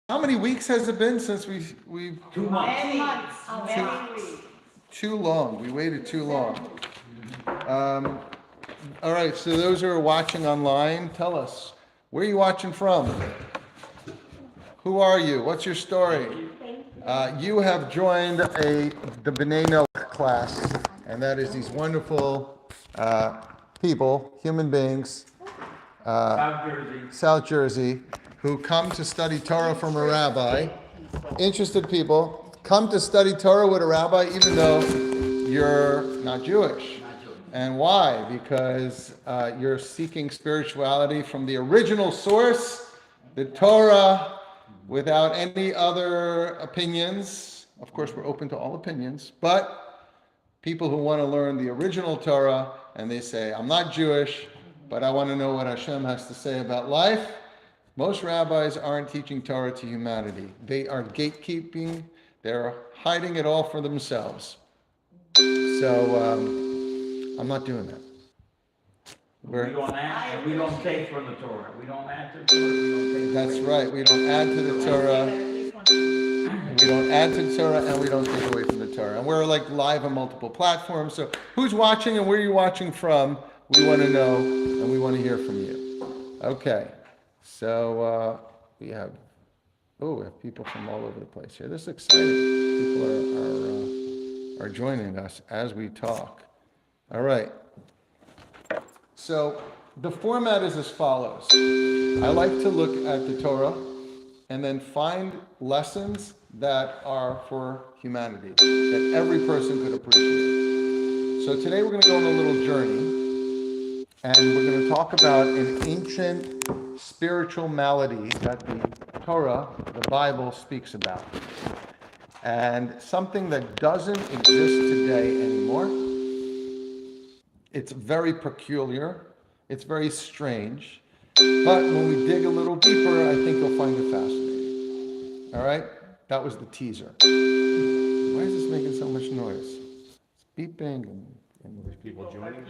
How many weeks has it been since we've 2 months. Many months, many weeks. too long? We waited too long. All right, so those who are watching online, tell us, where are you watching from? Who are you? What's your story? You have joined the B'nai Noach class, and that is these wonderful people, human beings, South Jersey, who come to study Torah from a rabbi. Interested people come to study Torah with a rabbi, even though you're not Jewish. And why? Because you're seeking spirituality from the original source, the Torah, without any other opinions. Of course, we're open to all opinions, but people who want to learn the original Torah, and they say, I'm not Jewish, but I want to know what Hashem has to say about life. Most rabbis aren't teaching Torah to humanity. They are gatekeeping. They're hiding it all for themselves. So I'm not doing that. We don't add, and we don't take from the Torah. We don't add to the Torah. We don't take. That's right. We don't add to the Torah. We don't add to the Torah, and we don't take away from the Torah. And we're like live on multiple platforms. So who's watching and where are you watching from? We want to know, and we want to hear from you. Okay. So we have people from all over the place here. This is exciting. People are joining us as we talk. All right. So the format is as follows. I like to look at the Torah and then find lessons that are for humanity, that every person could appreciate. So today we're going to go on a little journey, and we're going to talk about an ancient spiritual malady that the Torah, the Bible, speaks about. And something that doesn't exist today anymore. It's very peculiar. It's very strange. But when we dig a little deeper, I think you'll find it fascinating. All right? That was the teaser. Why is this making so much noise? It's beeping and there's people joining.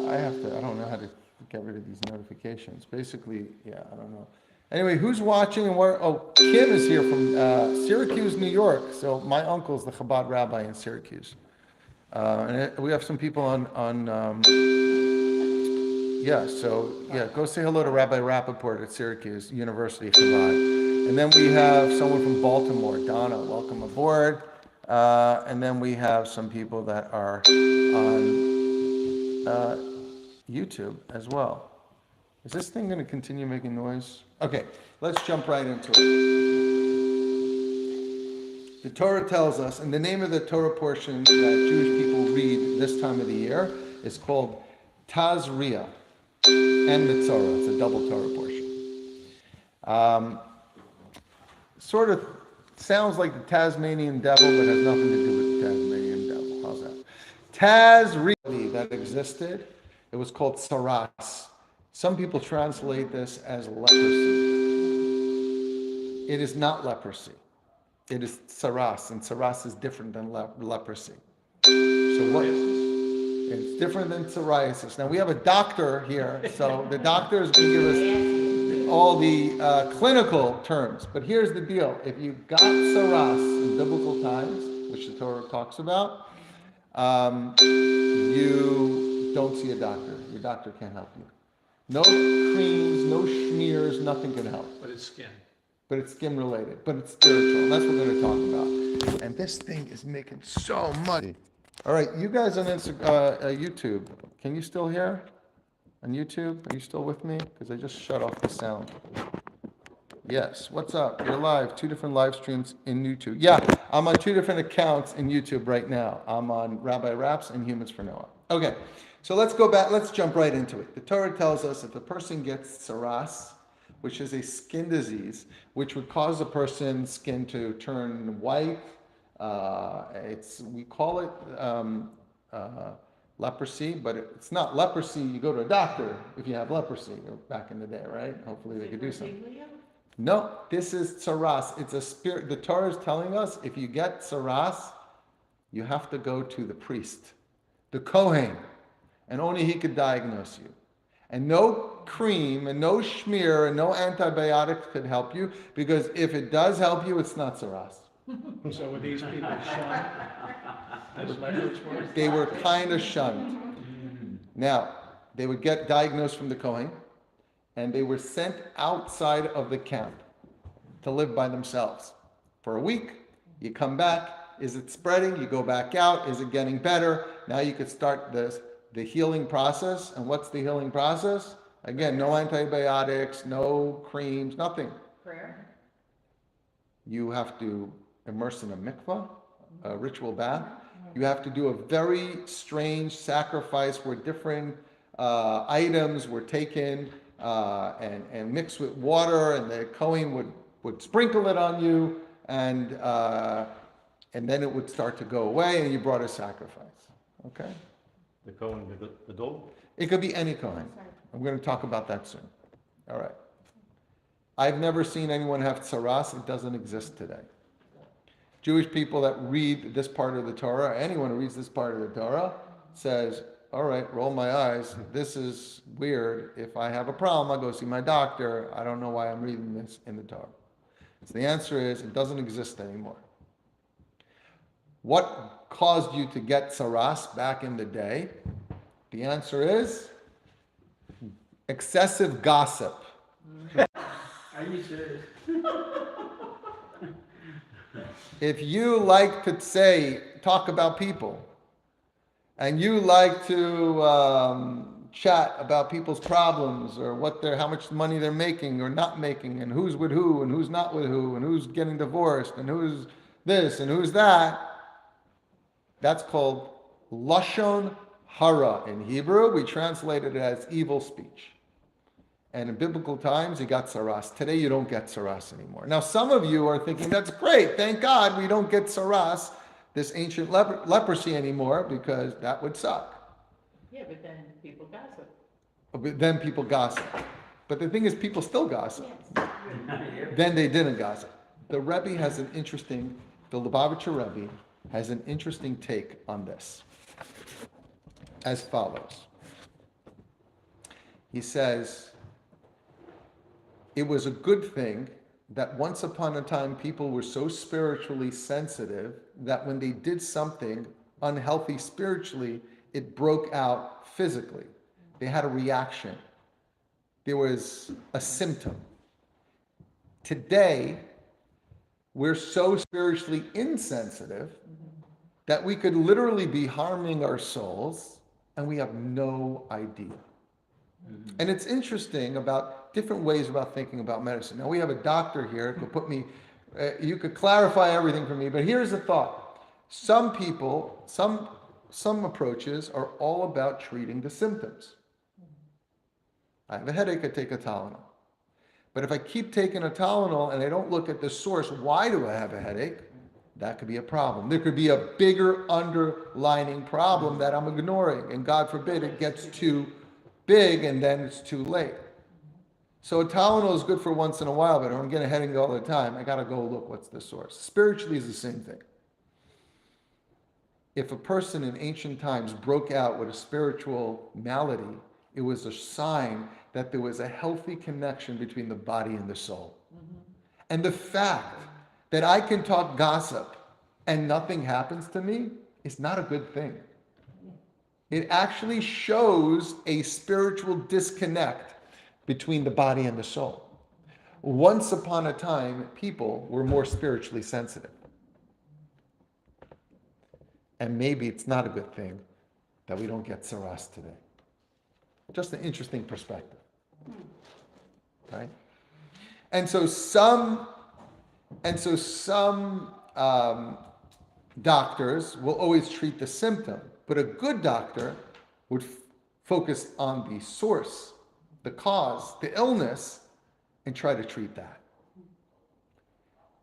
I don't know how to get rid of these notifications. Basically, yeah, I don't know. Anyway, who's watching and where? Oh, Kim is here from Syracuse, New York. So my uncle's the Chabad rabbi in Syracuse. And we have some people on go say hello to Rabbi Rappaport at Syracuse University Chabad. And then we have someone from Baltimore, Donna, welcome aboard. And then we have some people that are on YouTube as well. Is this thing going to continue making noise? Okay, let's jump right into it. The Torah tells us, and the name of the Torah portion that Jewish people read this time of the year is called Tazria and Mitzorah. It's a double Torah portion. Sort of sounds like the Tasmanian devil, but has nothing to do with the Tasmanian devil. How's that? Tazria that existed, it was called Saras. Some people translate this as leprosy. It is not leprosy. It is saras, and saras is different than leprosy. So what? It's different than psoriasis. Now we have a doctor here, so the doctor is going to give us all the clinical terms. But here's the deal: if you got saras in biblical times, which the Torah talks about, you don't see a doctor. Your doctor can't help you. No creams, no smears, nothing can help. But it's skin. But it's skin related, but it's spiritual. And that's what we're going to talk about. And this thing is making so much. All right, you guys on YouTube, can you still hear? On YouTube, are you still with me? Because I just shut off the sound. Yes, what's up? You're live, 2 different live streams in YouTube. Yeah, I'm on 2 different accounts in YouTube right now. I'm on Rabbi Raps and Humans for Noah. Okay, so let's go back, let's jump right into it. The Torah tells us if a person gets saras, which is a skin disease, which would cause a person's skin to turn white. We call it leprosy, but it's not leprosy. You go to a doctor if you have leprosy, back in the day, right? Hopefully they could do something. No, this is saras. It's a spirit. The Torah is telling us if you get saras, you have to go to the priest, the Kohen, and only he could diagnose you. And no cream and no schmear and no antibiotics could help you, because if it does help you, it's not tsaras. So were these people shunned as leopards were? They were kind of shunned. Now, they would get diagnosed from the Kohen, and they were sent outside of the camp to live by themselves for a week. You come back. Is it spreading? You go back out. Is it getting better? Now you could start the healing process. And what's the healing process? Again, no antibiotics, no creams, nothing. Prayer. You have to immerse in a mikvah, a ritual bath. You have to do a very strange sacrifice where different items were taken and mixed with water, and the Kohen would sprinkle it on you, and then it would start to go away, and you brought a sacrifice. Okay? The Kohen Gadol? It could be any Kohen. I'm going to talk about that soon. All right. I've never seen anyone have tsaras. It doesn't exist today. Jewish people that read this part of the Torah, anyone who reads this part of the Torah, says, all right, roll my eyes. This is weird. If I have a problem, I'll go see my doctor. I don't know why I'm reading this in the Torah. So the answer is, it doesn't exist anymore. What caused you to get tsaras back in the day? The answer is excessive gossip. Are you serious? If you like to talk about people, and you like to chat about people's problems, or how much money they're making or not making, and who's with who and who's not with who, and who's getting divorced and who's this and who's that, that's called lashon hara in Hebrew. We translated it as evil speech. And in biblical times, you got tsaras. Today, you don't get tsaras anymore. Now, some of you are thinking, that's great. Thank God we don't get tsaras, this ancient leprosy anymore, because that would suck. Yeah, but then people gossip. But then people gossip. But the thing is, people still gossip. Yes. Then they didn't gossip. The Rebbe has the Lubavitcher Rebbe has an interesting take on this, as follows. He says, it was a good thing that once upon a time people were so spiritually sensitive that when they did something unhealthy spiritually, it broke out physically. They had a reaction. There was a symptom. Today, we're so spiritually insensitive that we could literally be harming our souls and we have no idea. And it's interesting about different ways about thinking about medicine. Now we have a doctor here who could put me, you could clarify everything for me, but here's the thought. Some people, some approaches are all about treating the symptoms. I have a headache, I take a Tylenol. But if I keep taking a Tylenol and I don't look at the source, why do I have a headache? That could be a problem. There could be a bigger underlining problem that I'm ignoring, and God forbid it gets too big and then it's too late. So a Tylenol is good for once in a while, but if I'm getting a headache all the time, I got to go look what's the source. Spiritually is the same thing. If a person in ancient times broke out with a spiritual malady, it was a sign that there was a healthy connection between the body and the soul. And the fact that I can talk gossip and nothing happens to me is not a good thing. It actually shows a spiritual disconnect between the body and the soul. Once upon a time, people were more spiritually sensitive. And maybe it's not a good thing that we don't get tsaras today. Just an interesting perspective. Right? And so some doctors will always treat the symptom, but a good doctor would focus on the source, the cause, the illness, and try to treat that.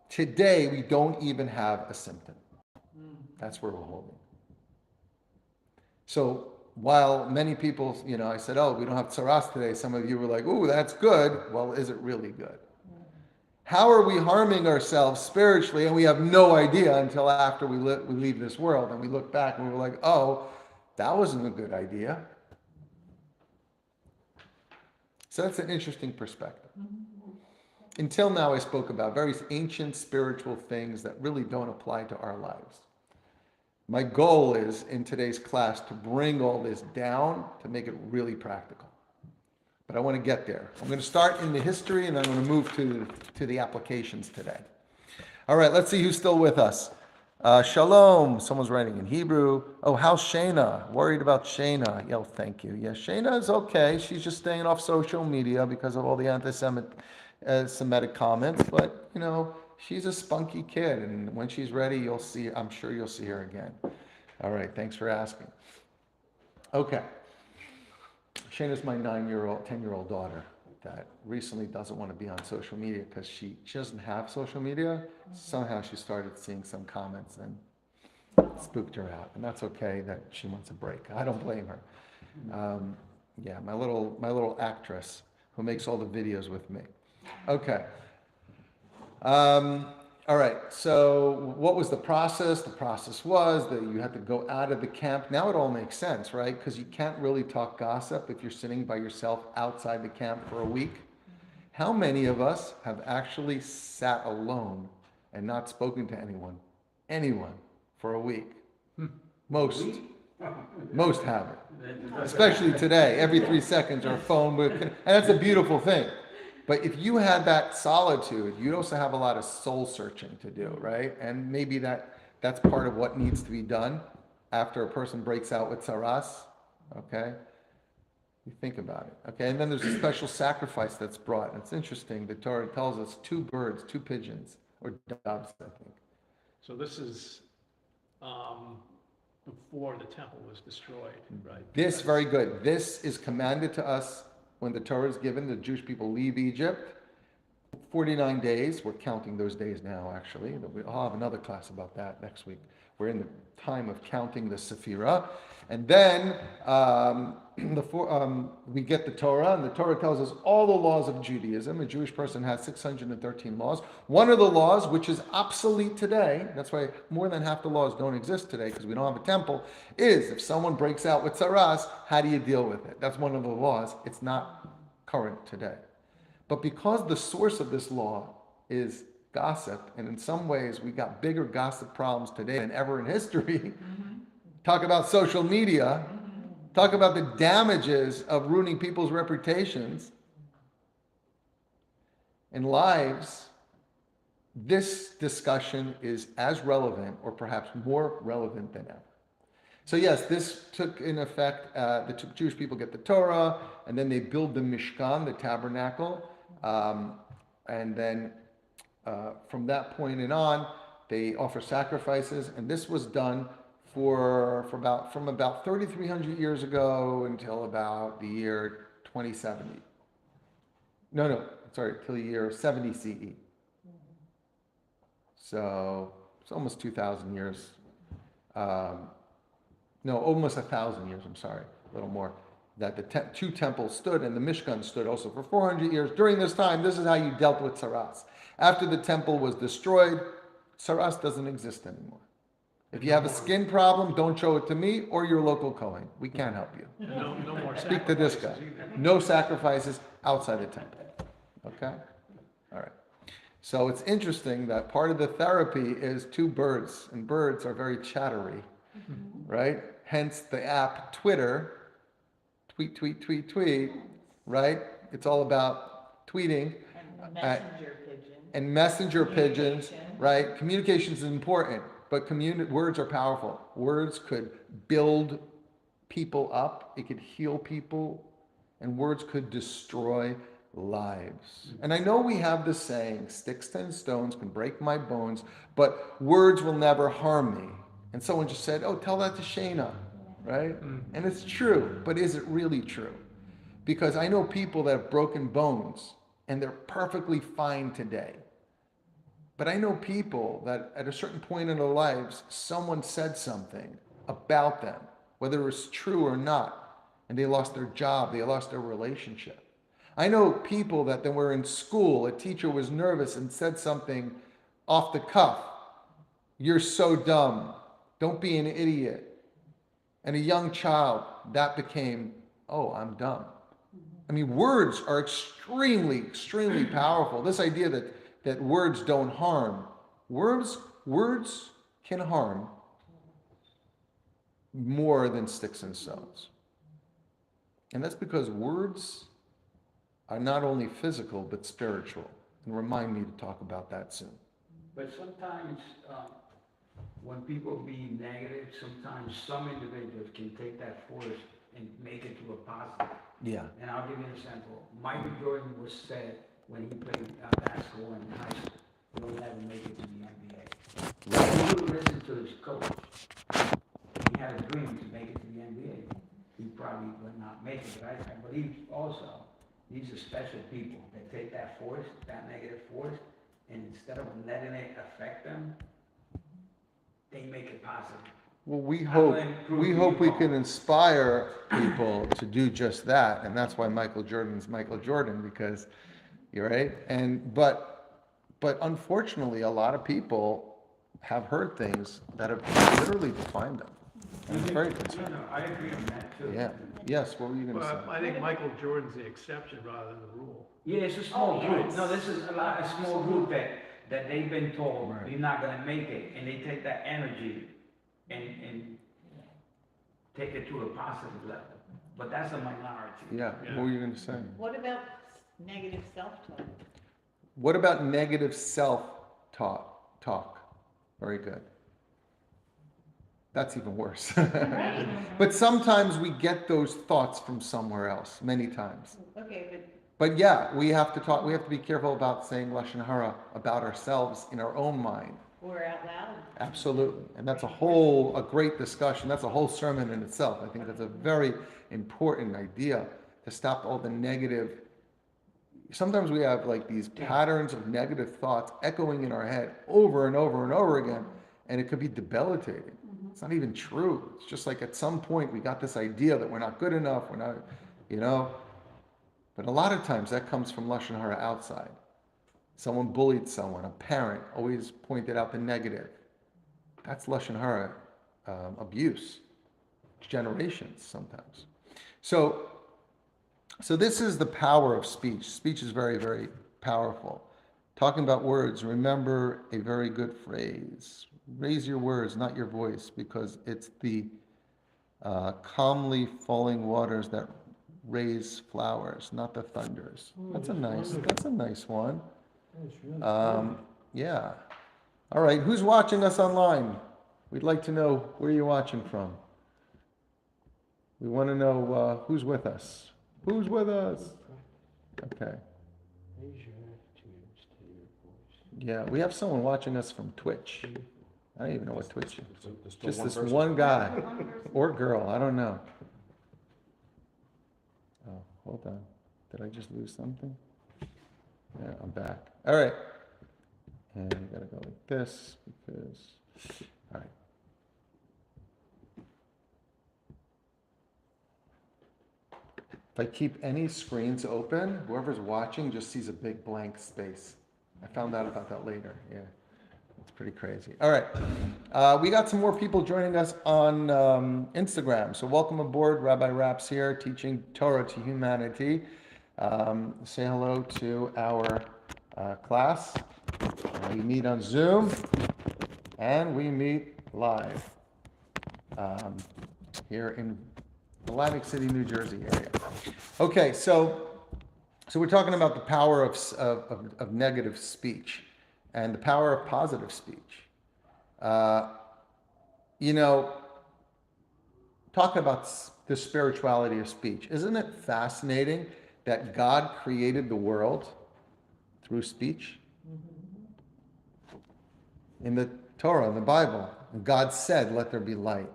Today, we don't even have a symptom. That's where we're holding. So while many people, I said, oh, we don't have tsaras today, some of you were like, ooh, that's good. Well, is it really good? How are we harming ourselves spiritually? And we have no idea until after we leave this world. And we look back and we're like, oh, that wasn't a good idea. So that's an interesting perspective. Until now, I spoke about very ancient spiritual things that really don't apply to our lives. My goal is in today's class to bring all this down to make it really practical. But I want to get there. I'm going to start in the history and then I'm going to move to the applications today. All right, let's see who's still with us. Shalom. Someone's writing in Hebrew. Oh, how's Shayna? Worried about Shayna. Yo, thank you. Yeah, Shayna is okay. She's just staying off social media because of all the anti-Semitic comments. But, you know, she's a spunky kid. And when she's ready, you'll see. I'm sure you'll see her again. All right, thanks for asking. Okay. Shayna's my 10-year-old daughter that recently doesn't want to be on social media because she doesn't have social media. Somehow she started seeing some comments and spooked her out. And that's okay that she wants a break. I don't blame her. Yeah, my little actress who makes all the videos with me. Okay. All right, so what was the process? The process was that you had to go out of the camp. Now it all makes sense, right? Because you can't really talk gossip if you're sitting by yourself outside the camp for a week. How many of us have actually sat alone and not spoken to anyone for a week? Most haven't. Especially today, every 3 seconds our phone, and that's a beautiful thing. But if you had that solitude, you'd also have a lot of soul searching to do, right? And maybe that's part of what needs to be done after a person breaks out with saras, okay? You think about it, okay? And then there's a special sacrifice that's brought. And it's interesting, the Torah tells us 2 birds, 2 pigeons, or doves, I think. So this is before the temple was destroyed, right? This, very good. This is commanded to us when the Torah is given. The Jewish people leave Egypt. 49 days. We're counting those days now, actually. I'll have another class about that next week. We're in the time of counting the Sephirah. And then we get the Torah, and the Torah tells us all the laws of Judaism. A Jewish person has 613 laws. One of the laws, which is obsolete today, that's why more than half the laws don't exist today because we don't have a temple, is if someone breaks out with saras, how do you deal with it? That's one of the laws. It's not current today. But because the source of this law is gossip, and in some ways we got bigger gossip problems today than ever in history. Talk about social media. Talk about the damages of ruining people's reputations and lives. This discussion is as relevant, or perhaps more relevant than ever. So yes, this took in effect, the Jewish people get the Torah, and then they build the Mishkan, the tabernacle, and then from that point and on, they offer sacrifices, and this was done from about 3,300 years ago until about the year 2070. Till the year 70 CE. So it's almost 2,000 years. Almost 1,000 years, I'm sorry, a little more, that the 2 temples stood and the Mishkan stood also for 400 years. During this time, this is how you dealt with saras. After the temple was destroyed, saras doesn't exist anymore. If you have a skin problem, don't show it to me or your local Kohen. We can't help you. No more Speak to this guy. sacrifices either. No sacrifices outside the temple. Okay? All right. So it's interesting that part of the therapy is 2 birds, and birds are very chattery, right? Hence the app Twitter, tweet, right? It's all about tweeting. And messenger pigeons. Messenger pigeons, Communication. right? Communication is important, but words are powerful. Words could build people up, it could heal people, and words could destroy lives. And I know we have the saying, sticks and stones can break my bones, but words will never harm me. And someone just said, oh, tell that to Shayna, right? And it's true, but is it really true? Because I know people that have broken bones, and they're perfectly fine today. But I know people that at a certain point in their lives, someone said something about them, whether it was true or not, and they lost their job, they lost their relationship. I know people that were in school, a teacher was nervous and said something off the cuff. You're so dumb. Don't be an idiot. And a young child, that became, oh, I'm dumb. mean, words are extremely, extremely powerful. This idea that words don't harm. Words can harm more than sticks and stones. And that's because words are not only physical, but spiritual. And remind me to talk about that soon. But sometimes, when people be negative, sometimes some individuals can take that force and make it to a positive. Yeah. And I'll give you an example. Michael Jordan was said when he played basketball in high school, he'll never make it to the NBA. If he would listen to his coach, he had a dream to make it to the NBA. He probably would not make it, but I believe also these are special people that take that force, that negative force, and instead of letting it affect them, they make it positive. Well, we I'm hope gonna prove we you hope we wrong. can inspire people to do just that, and that's why Michael Jordan's Michael Jordan, because you're right. But unfortunately, a lot of people have heard things that have literally defined them. And it's very concerning. No, I agree on that too. Yeah. Yes. What were you going to say? Well, I think Michael Jordan's the exception rather than the rule. Yeah, it's a small Oh, group. yes. No, this is a small group that they've been told you're not gonna make it, and they take that energy and take it to a positive level. But that's a minority. Yeah. What were you going to say? What about negative self-talk? What about negative self-talk? Very good. That's even worse. Right. But sometimes we get those thoughts from somewhere else, many times. Okay, But yeah, we have to be careful about saying Lashon Hara about ourselves in our own mind. or out loud. Absolutely. And that's a great discussion. That's a whole sermon in itself. I think that's a very important idea to stop all the negative. Sometimes we have like these patterns of negative thoughts echoing in our head over and over and over again, and it could be debilitating. It's not even true. It's just like at some point we got this idea that we're not good enough, we're not, But a lot of times that comes from Lashon Hara outside. Someone bullied someone, a parent always pointed out the negative. That's Lashon Hara abuse. It's generations sometimes. So this is the power of speech. Speech is very, very powerful. Talking about words, remember a very good phrase. Raise your words, not your voice, because it's the calmly falling waters that raise flowers, not the thunders. That's a nice one. Yeah. All right, who's watching us online? We'd like to know where you're watching from. We want to know who's with us. Who's with us? Okay. Yeah, we have someone watching us from Twitch. I don't even know what Twitch is. Just this one guy or girl, I don't know. Oh, hold on. Did I just lose something? Yeah, I'm back. All right. And we gotta go like this because, all right. If I keep any screens open, whoever's watching just sees a big blank space. I found out about that later. Yeah, it's pretty crazy. All right, we got some more people joining us on Instagram. So welcome aboard, Rabbi Raps here, teaching Torah to humanity. Say hello to our class. We meet on Zoom and we meet live here in Atlantic City, New Jersey area. Okay, so we're talking about the power of negative speech and the power of positive speech. Talking about the spirituality of speech, isn't it fascinating that God created the world through speech? In the Torah, in the Bible, and God said, "Let there be light,"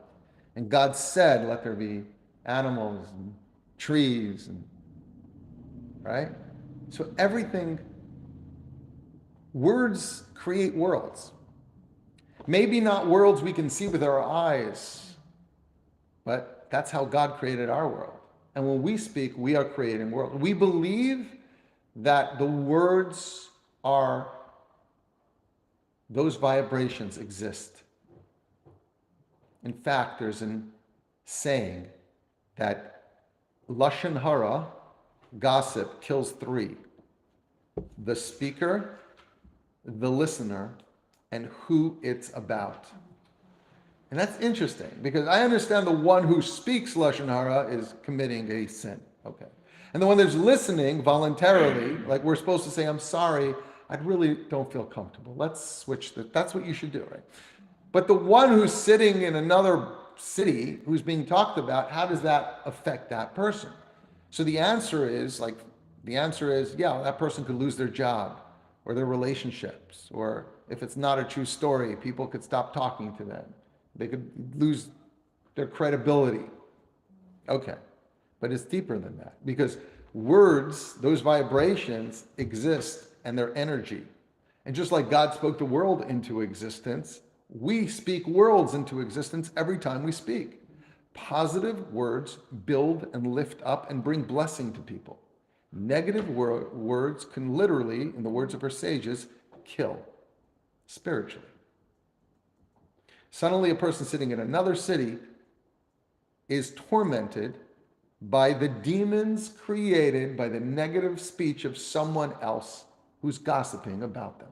and God said, "Let there be animals and trees," and right? So everything, words create worlds. Maybe not worlds we can see with our eyes, but that's how God created our world. And when we speak, we are creating worlds. We believe that the words are, those vibrations exist. In fact, there's a saying that Lashon Hara gossip kills three: the speaker, the listener, and who it's about. And that's interesting because I understand the one who speaks Lashon Hara is committing a sin. Okay. And the one that's listening voluntarily, like we're supposed to say, I'm sorry, I really don't feel comfortable. Let's switch that. That's what you should do, right? But the one who's sitting in another city who's being talked about, how does that affect that person? So the answer is yeah, that person could lose their job or their relationships, or if it's not a true story, people could stop talking to them. They could lose their credibility. Okay. But it's deeper than that because words, those vibrations exist and they're energy. And just like God spoke the world into existence, we speak worlds into existence every time we speak. Positive words build and lift up and bring blessing to people. Negative words can literally, in the words of our sages, kill spiritually. Suddenly, a person sitting in another city is tormented by the demons created by the negative speech of someone else who's gossiping about them.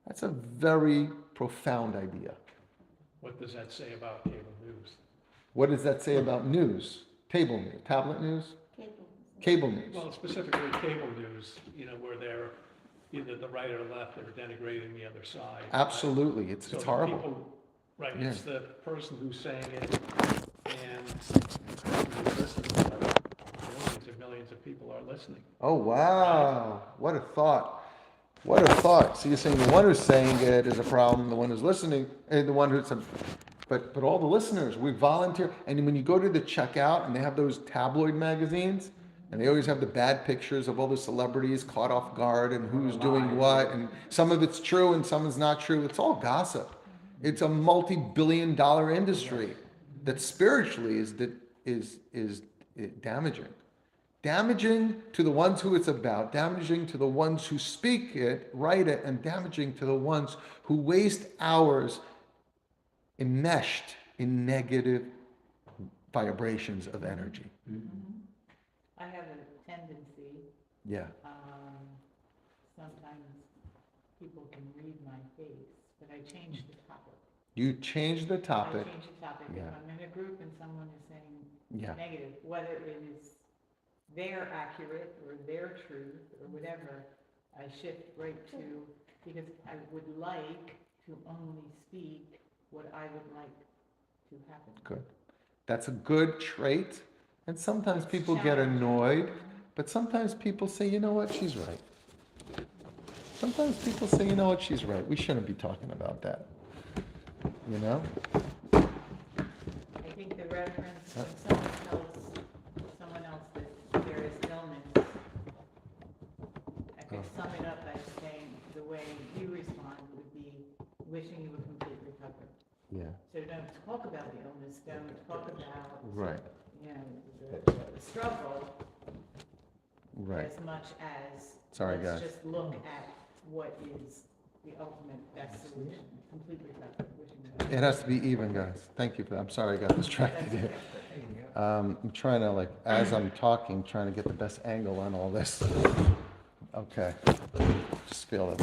That's a very profound idea. What does that say about cable news? What does that say about news? Table news, tablet news? Cable news. Well, specifically cable news, where they're either the right or left, they're denigrating the other side. Absolutely, it's So the horrible. people- Right, Yeah. it's the person who's saying it, and who's listening. Millions and millions of people are listening. Oh, wow. What a thought. What a thought. So you're saying the one who's saying it is a problem, the one who's listening, and the one who's... But all the listeners, we volunteer. And when you go to the checkout and they have those tabloid magazines, and they always have the bad pictures of all the celebrities caught off guard and who's doing what, and some of it's true and some is not true. It's all gossip. It's a multi-billion-dollar industry that spiritually is damaging. Damaging to the ones who it's about, damaging to the ones who speak it, write it, and damaging to the ones who waste hours enmeshed in negative vibrations of energy. I have a tendency, Yeah. sometimes people can read my face, but I change the topic. You change the topic. I change the topic. If Yeah. I'm in a group and someone is saying Yeah. negative, whether it is their accurate or their truth or whatever, I shift right to, because I would like to only speak what I would like to happen. Good. That's a good trait. And sometimes people get annoyed, but sometimes people say, you know what, she's right. Sometimes people say, you know what, she's right. We shouldn't be talking about that. You know? I think the reference when someone tells someone else that there is illness, I could sum it up by saying the way you respond would be wishing you a complete recovery. Yeah. So don't talk about the illness, don't talk about, Right. the struggle Right. as much as, Sorry, let's guys. just look at what is the ultimate best solution, complete recovery. Wishing you It has to be even, guys. Thank you for that. I'm sorry I got distracted here. I'm trying to, as I'm talking, trying to get the best angle on all this. Okay. Just feel it.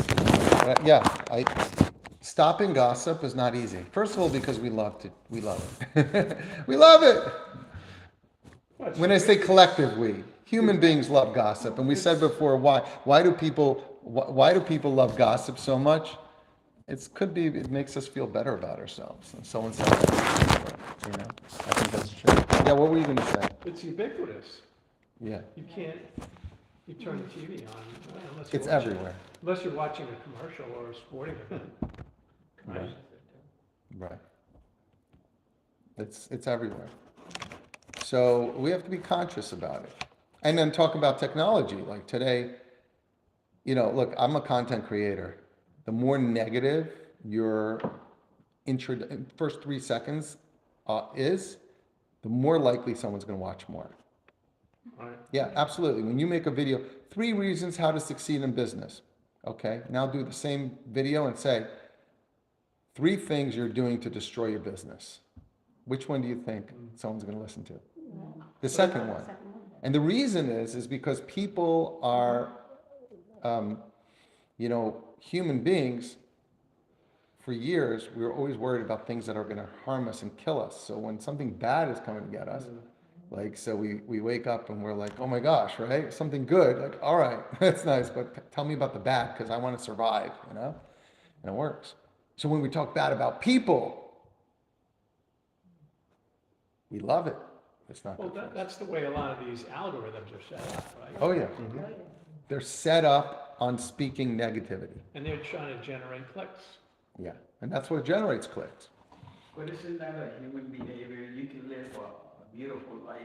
Stopping gossip is not easy. First of all, because we love it. We love it. When I say collective, human beings love gossip. And we said before, why do people love gossip so much? It makes us feel better about ourselves. And someone said that, I think that's true. Yeah, what were you going to say? It's ubiquitous. Yeah, You turn the TV on unless it's you're watching- everywhere. Unless you're watching a commercial or a sporting event. Right. It's everywhere. So we have to be conscious about it. And then talk about technology. Like today, look, I'm a content creator. The more negative your first 3 seconds is, the more likely someone's going to watch more. Right. Yeah, absolutely. When you make a video, 3 reasons how to succeed in business. Okay, now do the same video and say 3 things you're doing to destroy your business. Which one do you think someone's going to listen to? The second one. And the reason is because people are, human beings. For years, we were always worried about things that are going to harm us and kill us. So when something bad is coming to get us, so we wake up and we're like, oh my gosh, right? Something good, like, all right, that's nice, but tell me about the bad because I want to survive, And it works. So when we talk bad about people, we love it. It's not Well, good for us. that's the way a lot of these algorithms are set up, right? Oh yeah. They're set up on speaking negativity. And they're trying to generate clicks. Yeah. And that's what generates clicks. But isn't that a human behavior? You can live a beautiful life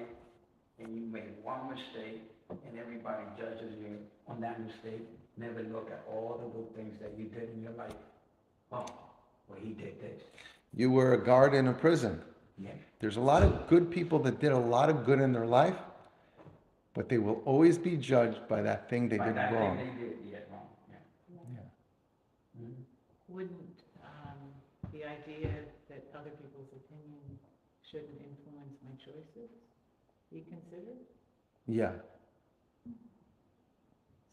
and you make one mistake and everybody judges you on that mistake. Never look at all the good things that you did in your life. Oh, well, he did this. You were a guard in a prison. Yeah. There's a lot of good people that did a lot of good in their life, but they will always be judged by that thing they By did that thing wrong. they did, yeah, wrong, yeah. Yeah. Wouldn't the idea that other people's opinion shouldn't influence my choices be considered? Yeah.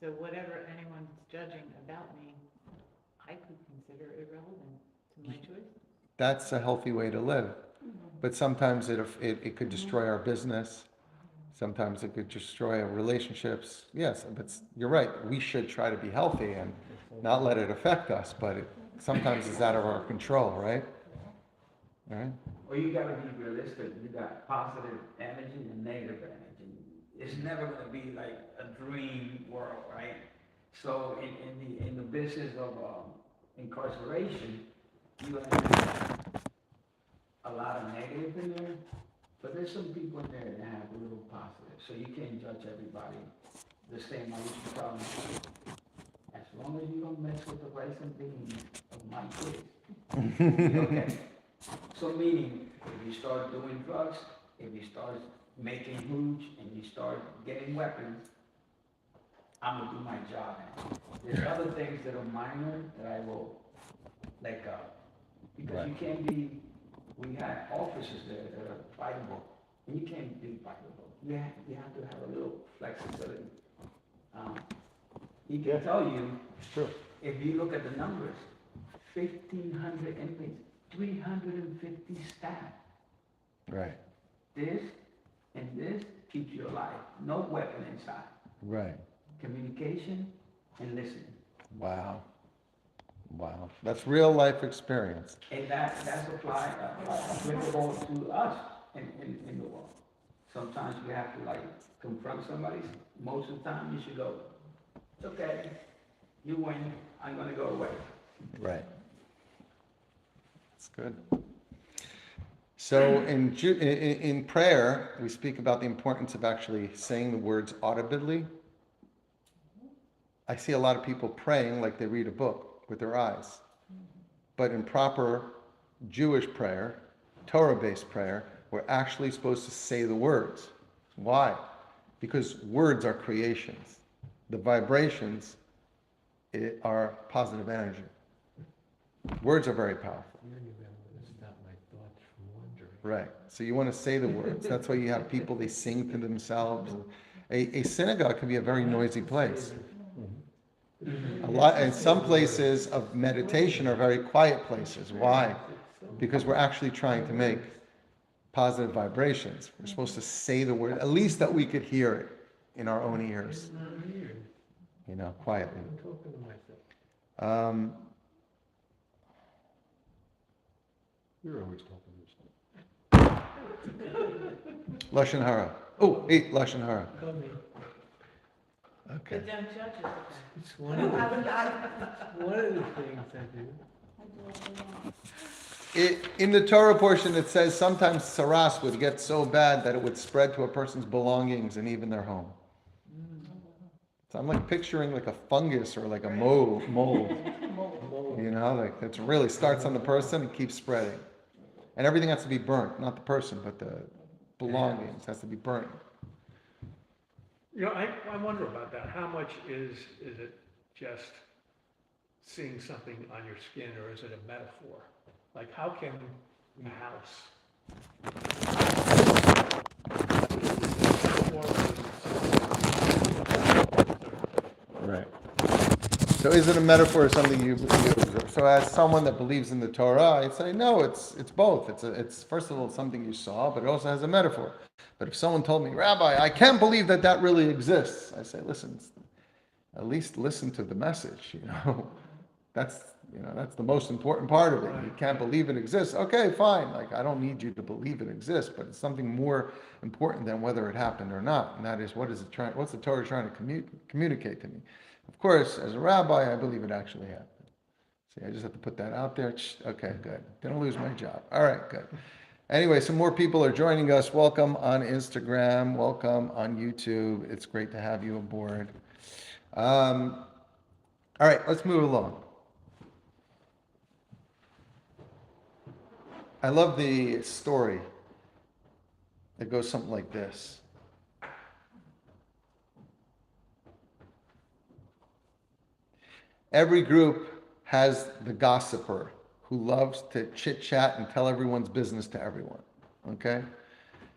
So whatever anyone's judging about me, I could consider irrelevant to my choices. That's a healthy way to live. But sometimes it could destroy our business. Sometimes it could destroy our relationships. Yes, but you're right. We should try to be healthy and not let it affect us, but sometimes it's out of our control, right? All right? Well, you gotta be realistic. You got positive energy and negative energy. It's never gonna be like a dream world, right? So in the business of incarceration, you have a lot of negative in there, but there's some people in there that have a little positive. So you can't judge everybody the same. I used to tell them, as long as you don't mess with the rice and beans of my kids, you're okay. So meaning, if you start doing drugs, if you start making hooch, and you start getting weapons, I'm gonna do my job now. There's other things that are minor that I will let go. Because Right. you can't be, we had officers there that are fightable, and you can't be fightable. You have to have a little flexibility. He can tell you, True. if you look at the numbers, 1,500 inmates, 350 staff. Right. This and this keeps you alive. No weapon inside. Right. Communication and listening. Wow. Wow. That's real life experience. And that's applicable to us in the world. Sometimes you have to confront somebody. Most of the time you should go, it's okay, you win, I'm gonna go away. Right. That's good. So in prayer, we speak about the importance of actually saying the words audibly. I see a lot of people praying like they read a book with their eyes. But in proper Jewish prayer, Torah-based prayer, we're actually supposed to say the words. Why? Because words are creations. The vibrations are positive energy. Words are very powerful. Right. So you want to say the words. That's why you have people, they sing to themselves. A synagogue can be a very noisy place. And some places of meditation are very quiet places. Why? Because we're actually trying to make positive vibrations. We're supposed to say the word, at least that we could hear it in our own ears. Quietly. You're always talking to yourself. Lashon Hara. Oh, hey, Lashon Hara. Okay. But don't judge us. It's one of the things I do. In the Torah portion, it says sometimes saras would get so bad that it would spread to a person's belongings and even their home. So I'm picturing a fungus or a mold. It really starts on the person and keeps spreading. And everything has to be burnt, not the person, but the belongings has to be burnt. I wonder about that. How much is it just seeing something on your skin, or is it a metaphor? How can a house So is it a metaphor or something you observe? So as someone that believes in the Torah, I'd say no, it's both. It's first of all something you saw, but it also has a metaphor. But if someone told me, Rabbi, I can't believe that that really exists, I say, listen, at least listen to the message. That's the most important part of it. You can't believe it exists. Okay, fine. Like, I don't need you to believe it exists, but it's something more important than whether it happened or not. And that is, what's the Torah trying to communicate to me? Of course, as a rabbi, I believe it actually happened. See, I just have to put that out there. Okay, good. Didn't lose my job. All right, good. Anyway, some more people are joining us. Welcome on Instagram. Welcome on YouTube. It's great to have you aboard. All right, let's move along. I love the story. It goes something like this. Every group has the gossiper who loves to chit-chat and tell everyone's business to everyone. Okay?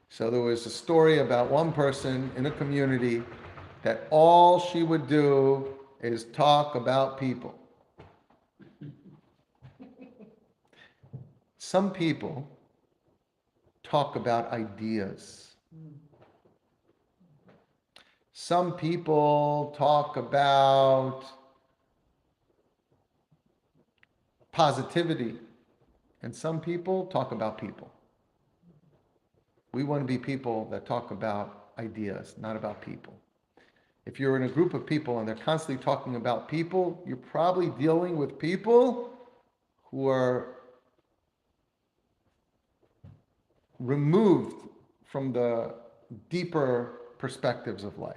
So there was a story about one person in a community that all she would do is talk about people. Some people talk about ideas. Some people talk about positivity, and some people talk about people. We want to be people that talk about ideas, not about people. If you're in a group of people and they're constantly talking about people, you're probably dealing with people who are removed from the deeper perspectives of life.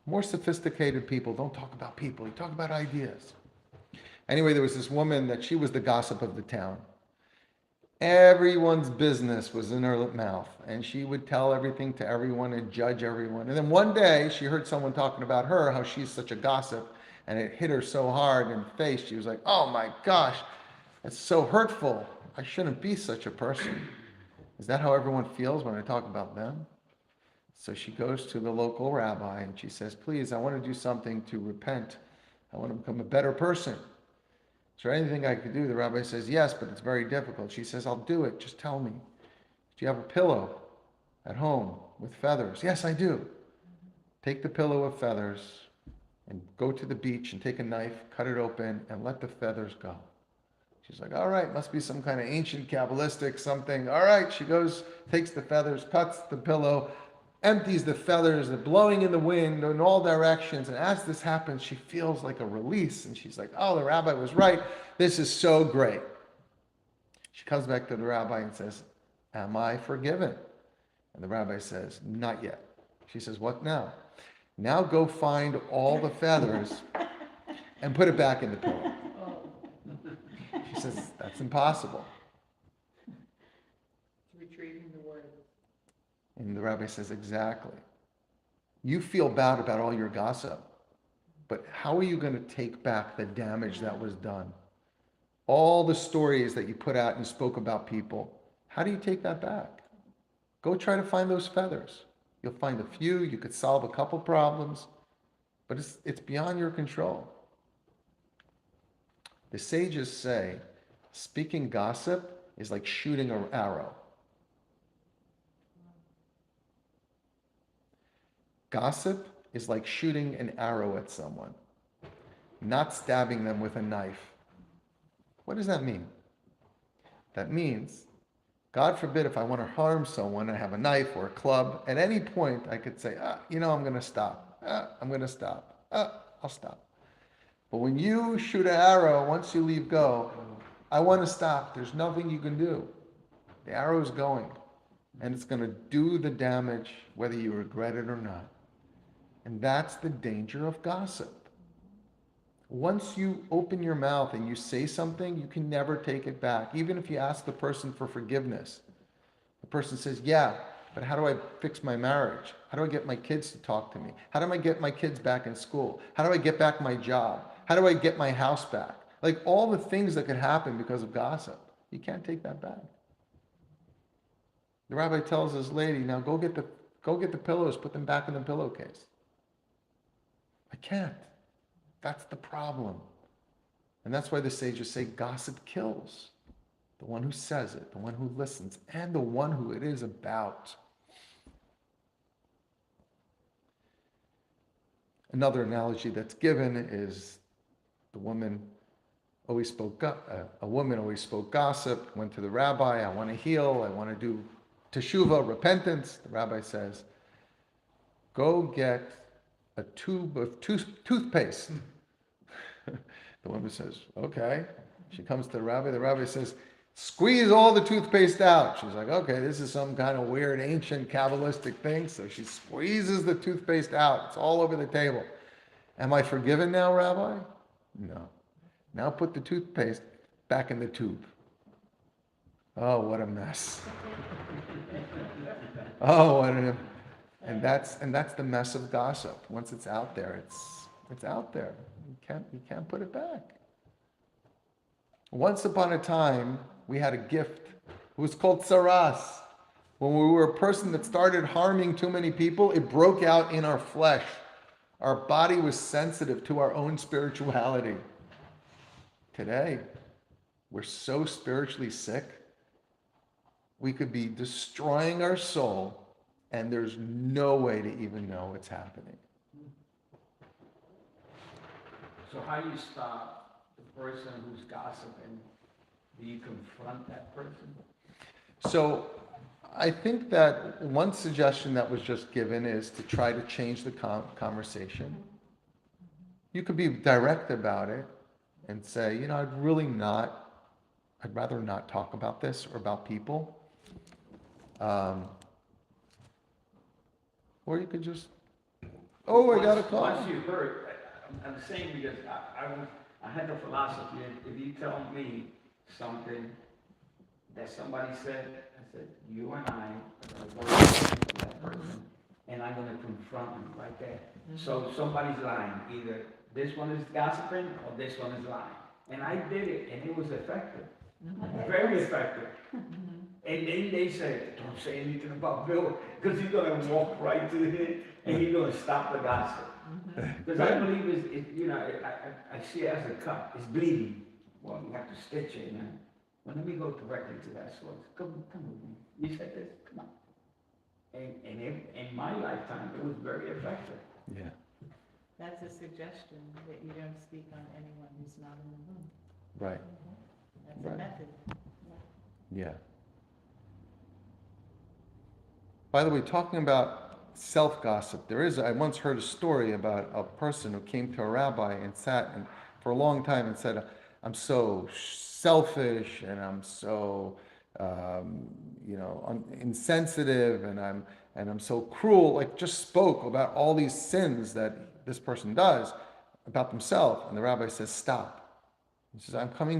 More sophisticated people don't talk about people, you talk about ideas. Anyway, there was this woman that she was the gossip of the town. Everyone's business was in her mouth, and she would tell everything to everyone and judge everyone. And then one day, she heard someone talking about her, how she's such a gossip, and it hit her so hard in the face. She was like, oh my gosh, it's so hurtful. I shouldn't be such a person. Is that how everyone feels when I talk about them? So she goes to the local rabbi, and she says, please, I want to do something to repent. I want to become a better person. Is there anything I could do? The rabbi says, yes, but it's very difficult. She says, I'll do it. Just tell me. Do you have a pillow at home with feathers? Yes, I do. Take the pillow of feathers and go to the beach and take a knife, cut it open, and let the feathers go. She's like, all right, must be some kind of ancient Kabbalistic something. All right, she goes, takes the feathers, cuts the pillow, empties the feathers, they're blowing in the wind in all directions. And as this happens, she feels like a release. And she's like, oh, the rabbi was right. This is so great. She comes back to the rabbi and says, am I forgiven? And the rabbi says, not yet. She says, what now? Now go find all the feathers and put it back in the pillow. She says, that's impossible. Retrieving the word. And the rabbi says, exactly. You feel bad about all your gossip, but how are you going to take back the damage that was done? All the stories that you put out and spoke about people, how do you take that back? Go try to find those feathers. You'll find a few, you could solve a couple problems, but it's beyond your control. The sages say, speaking gossip is like shooting an arrow. Gossip is like shooting an arrow at someone, not stabbing them with a knife. What does that mean? That means, God forbid, if I want to harm someone and I have a knife or a club, at any point I could say, I'm going to stop. I'm going to stop. I'll stop. But when you shoot an arrow, once you leave go, I want to stop. There's nothing you can do. The arrow is going, and it's going to do the damage whether you regret it or not. And that's the danger of gossip. Once you open your mouth and you say something, you can never take it back. Even if you ask the person for forgiveness, the person says, yeah, but how do I fix my marriage? How do I get my kids to talk to me? How do I get my kids back in school? How do I get back my job? How do I get my house back? Like all the things that could happen because of gossip. You can't take that back. The rabbi tells this lady, now go get the pillows, put them back in the pillowcase. I can't. That's the problem. And that's why the sages say gossip kills. The one who says it, the one who listens, and the one who it is about. Another analogy that's given is a woman always spoke gossip, went to the rabbi, I want to heal, I want to do teshuvah, repentance. The rabbi says, go get a tube of toothpaste. The woman says, okay. She comes to the rabbi says, squeeze all the toothpaste out. She's like, okay, this is some kind of weird ancient Kabbalistic thing. So she squeezes the toothpaste out. It's all over the table. Am I forgiven now, Rabbi? No. Now put the toothpaste back in the tube. Oh, what a mess. Oh, what a... And that's the mess of gossip. Once it's out there, it's out there. You can't put it back. Once upon a time, we had a gift. It was called saras. When we were a person that started harming too many people, it broke out in our flesh. Our body was sensitive to our own spirituality. Today, we're so spiritually sick, we could be destroying our soul, and there's no way to even know what's happening. So how do you stop the person who's gossiping? Do you confront that person? So I think that one suggestion that was just given is to try to change the conversation. You could be direct about it and say, I'd rather not talk about this or about people. Or you could just, I got a call. Once you heard, I'm saying because I had the philosophy, if you tell me something that somebody said, I said, you and I are going to work with that person, and I'm going to confront him right there. So somebody's lying. Either this one is gossiping or this one is lying. And I did it, and it was effective. Very effective. And then they said, don't say anything about Bill, because he's going to walk right to him, and he's going to stop the gossip. Because I believe I see it as a cut. It's bleeding. Well, you have to stitch it, man. Well, let me go directly to that source. Come with me. You said this, come on. And in my lifetime, it was very effective. Yeah. That's a suggestion, that you don't speak on anyone who's not in the room. Right. That's Right. a method. Yeah. By the way, talking about self-gossip, I once heard a story about a person who came to a rabbi and sat for a long time and said, I'm so selfish and I'm so, insensitive and I'm so cruel, like just spoke about all these sins that this person does about themselves. And the rabbi says, stop. He says, I'm coming